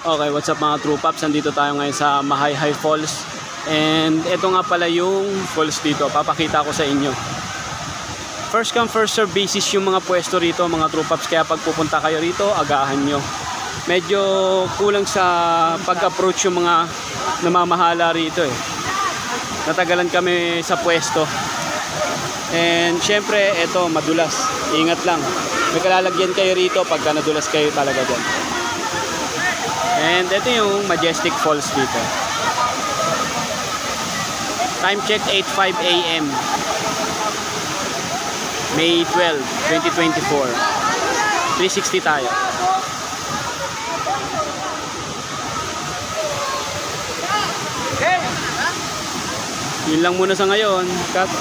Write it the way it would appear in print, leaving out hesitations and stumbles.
Okay, what's up mga True Pops? Nandito tayo ngayon sa Mahayhay Falls. And ito nga pala yung falls dito. Papakita ko sa inyo. First come first serve basis yung mga pwesto rito mga True Pops. Kaya pag pupunta kayo rito, agahan nyo. Medyo kulang sa pag-approach yung mga namamahala rito eh. Natagalan kami sa pwesto. And syempre, ito madulas. Ingat lang. May kalalagyan kayo rito pagka nadulas kayo talaga dyan. And ito yung Majestic Falls dito. Time check 8:05 AM. May 12, 2024. 360 tayo. Yun lang muna sa ngayon. Cut.